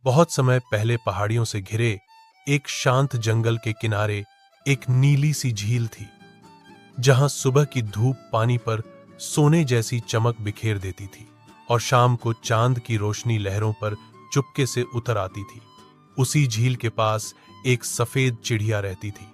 बहुत समय पहले पहाड़ियों से घिरे एक शांत जंगल के किनारे एक नीली सी झील थी, जहां सुबह की धूप पानी पर सोने जैसी चमक बिखेर देती थी और शाम को चांद की रोशनी लहरों पर चुपके से उतर आती थी। उसी झील के पास एक सफेद चिड़िया रहती थी,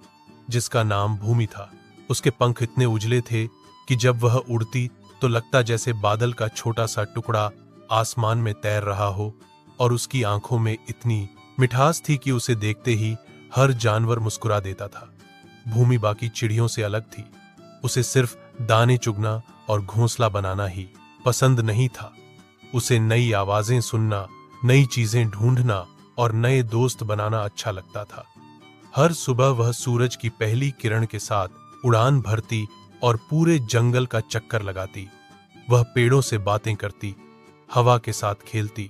जिसका नाम भूमि था। उसके पंख इतने उजले थे कि जब वह उड़ती तो लगता जैसे बादल का छोटा सा टुकड़ा आसमान में तैर रहा हो, और उसकी आंखों में इतनी मिठास थी कि उसे देखते ही हर जानवर मुस्कुरा देता था। भूमि बाकी चिड़ियों से अलग थी। उसे सिर्फ दाने चुगना और घोंसला बनाना ही पसंद नहीं था। उसे नई आवाजें सुनना, नई चीजें ढूंढना और नए दोस्त बनाना अच्छा लगता था। हर सुबह वह सूरज की पहली किरण के साथ उड़ान भरती और पूरे जंगल का चक्कर लगाती। वह पेड़ों से बातें करती, हवा के साथ खेलती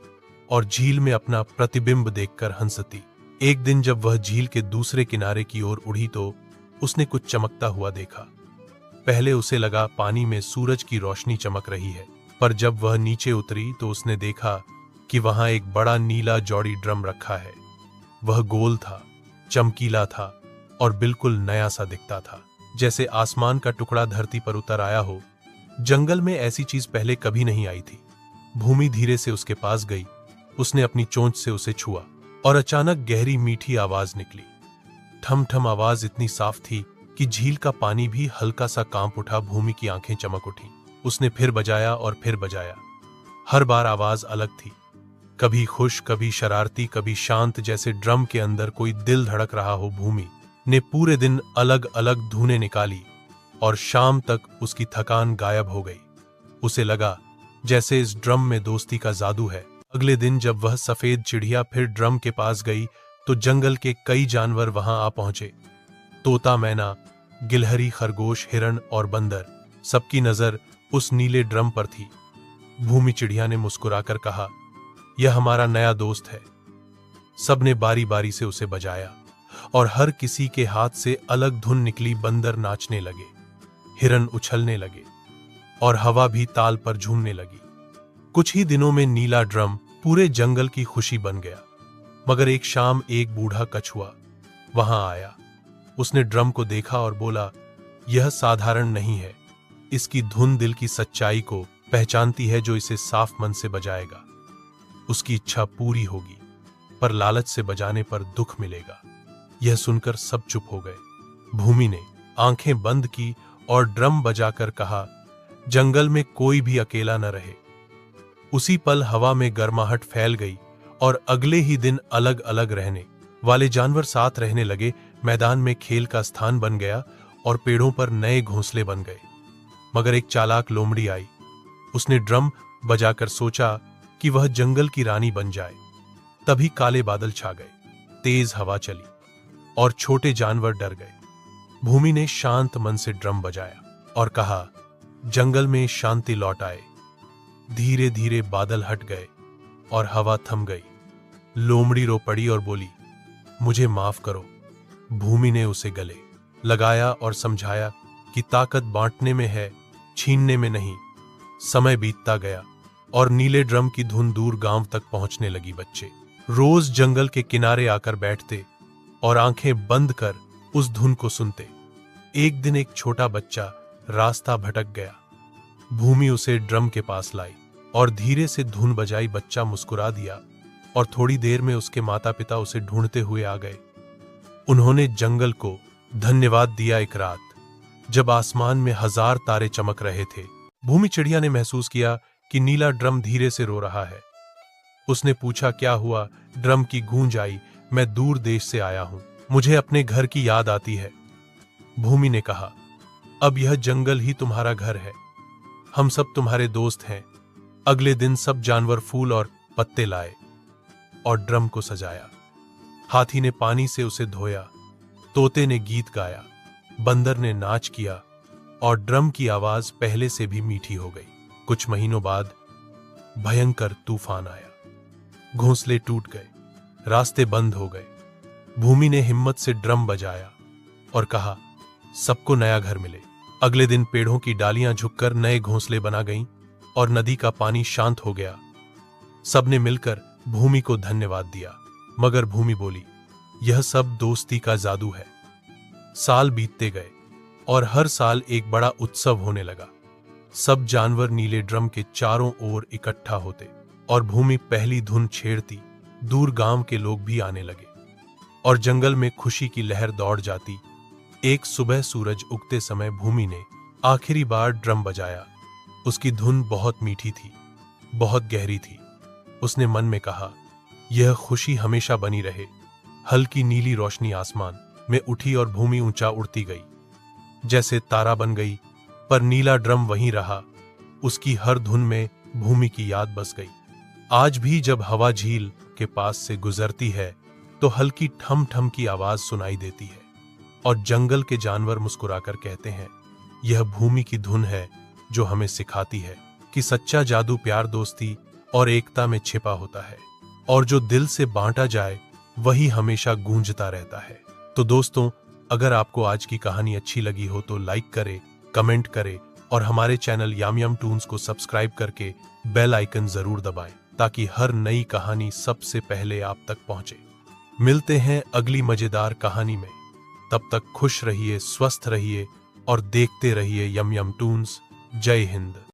और झील में अपना प्रतिबिंब देखकर हंसती। एक दिन जब वह झील के दूसरे किनारे की ओर उड़ी तो उसने कुछ चमकता हुआ देखा। पहले उसे लगा पानी में सूरज की रोशनी चमक रही है, पर जब वह नीचे उतरी तो उसने देखा कि वहां एक बड़ा नीला जौड़ी ड्रम रखा है। वह गोल था, चमकीला था और बिल्कुल नया सा दिखता था, जैसे आसमान का टुकड़ा धरती पर उतर आया हो। जंगल में ऐसी चीज पहले कभी नहीं आई थी। भूमि धीरे से उसके पास गई। उसने अपनी चोंच से उसे छुआ और अचानक गहरी मीठी आवाज निकली। ठम ठम आवाज इतनी साफ थी कि झील का पानी भी हल्का सा कांप उठा। भूमि की आंखें चमक उठी। उसने फिर बजाया और फिर बजाया। हर बार आवाज अलग थी, कभी खुश, कभी शरारती, कभी शांत, जैसे ड्रम के अंदर कोई दिल धड़क रहा हो। भूमि ने पूरे दिन अलग अलग धुनें निकाली और शाम तक उसकी थकान गायब हो गई। उसे लगा जैसे इस ड्रम में दोस्ती का जादू है। अगले दिन जब वह सफेद चिड़िया फिर ड्रम के पास गई तो जंगल के कई जानवर वहां आ पहुंचे। तोता, मैना, गिलहरी, खरगोश, हिरण और बंदर, सबकी नजर उस नीले ड्रम पर थी। भूमि चिड़िया ने मुस्कुराकर कहा, यह हमारा नया दोस्त है। सबने बारी बारी से उसे बजाया और हर किसी के हाथ से अलग धुन निकली। बंदर नाचने लगे, हिरन उछलने लगे और हवा भी ताल पर झूमने लगी। कुछ ही दिनों में नीला ड्रम पूरे जंगल की खुशी बन गया। मगर एक शाम एक बूढ़ा कछुआ वहां आया। उसने ड्रम को देखा और बोला, यह साधारण नहीं है। इसकी धुन दिल की सच्चाई को पहचानती है। जो इसे साफ मन से बजाएगा उसकी इच्छा पूरी होगी, पर लालच से बजाने पर दुख मिलेगा। यह सुनकर सब चुप हो गए। भूमि ने आंखें बंद की और ड्रम बजाकर कहा, जंगल में कोई भी अकेला न रहे। उसी पल हवा में गर्माहट फैल गई और अगले ही दिन अलग अलग रहने वाले जानवर साथ रहने लगे। मैदान में खेल का स्थान बन गया और पेड़ों पर नए घोंसले बन गए। मगर एक चालाक लोमड़ी आई। उसने ड्रम बजाकर सोचा कि वह जंगल की रानी बन जाए। तभी काले बादल छा गए, तेज हवा चली और छोटे जानवर डर गए। भूमि ने शांत मन से ड्रम बजाया और कहा, जंगल में शांति लौट आए। धीरे धीरे बादल हट गए और हवा थम गई। लोमड़ी रो पड़ी और बोली, मुझे माफ करो। भूमि ने उसे गले लगाया और समझाया कि ताकत बांटने में है, छीनने में नहीं। समय बीतता गया और नीले ड्रम की धुन दूर गांव तक पहुंचने लगी। बच्चे रोज जंगल के किनारे आकर बैठते और आंखें बंद कर उस धुन को सुनते। एक दिन एक छोटा बच्चा रास्ता भटक गया। भूमि उसे ड्रम के पास लाई और धीरे से धुन बजाई। बच्चा मुस्कुरा दिया और थोड़ी देर में उसके माता पिता उसे ढूंढते हुए आ गए। उन्होंने जंगल को धन्यवाद दिया। एक रात जब आसमान में 1000 तारे चमक रहे थे, भूमि चिड़िया ने महसूस किया कि नीला ड्रम धीरे से रो रहा है। उसने पूछा, क्या हुआ? ड्रम की गूंज आई, मैं दूर देश से आया हूं, मुझे अपने घर की याद आती है। भूमि ने कहा, अब यह जंगल ही तुम्हारा घर है, हम सब तुम्हारे दोस्त हैं। अगले दिन सब जानवर फूल और पत्ते लाए और ड्रम को सजाया। हाथी ने पानी से उसे धोया, तोते ने गीत गाया, बंदर ने नाच किया और ड्रम की आवाज पहले से भी मीठी हो गई। कुछ महीनों बाद भयंकर तूफान आया। घोंसले टूट गए, रास्ते बंद हो गए। भूमि ने हिम्मत से ड्रम बजाया और कहा, सबको नया घर मिले। अगले दिन पेड़ों की डालियां झुककर नए घोंसले बना गईं और नदी का पानी शांत हो गया। सबने मिलकर भूमि को धन्यवाद दिया, मगर भूमि बोली, यह सब दोस्ती का जादू है। साल बीतते गए और हर साल एक बड़ा उत्सव होने लगा। सब जानवर नीले ड्रम के चारों ओर इकट्ठा होते और भूमि पहली धुन छेड़ती। दूर गांव के लोग भी आने लगे और जंगल में खुशी की लहर दौड़ जाती। एक सुबह सूरज उगते समय भूमि ने आखिरी बार ड्रम बजाया। उसकी धुन बहुत मीठी थी, बहुत गहरी थी। उसने मन में कहा, यह खुशी हमेशा बनी रहे। हल्की नीली रोशनी आसमान में उठी और भूमि ऊंचा उड़ती गई, जैसे तारा बन गई। पर नीला ड्रम वहीं रहा। उसकी हर धुन में भूमि की याद बस गई। आज भी जब हवा झील के पास से गुजरती है तो हल्की ठम ठम की आवाज सुनाई देती है और जंगल के जानवर मुस्कुराकर कहते हैं, यह भूमि की धुन है जो हमें सिखाती है कि सच्चा जादू प्यार, दोस्ती और एकता में छिपा होता है, और जो दिल से बांटा जाए वही हमेशा गूंजता रहता है। तो दोस्तों, अगर आपको आज की कहानी अच्छी लगी हो तो लाइक करें, कमेंट करें और हमारे चैनल याम याम टून्स को सब्सक्राइब करके बेल आइकन जरूर दबाएं, ताकि हर नई कहानी सबसे पहले आप तक पहुंचे। मिलते हैं अगली मजेदार कहानी में। तब तक खुश रहिए, स्वस्थ रहिए और देखते रहिए यम यम टून्स। जय हिंद।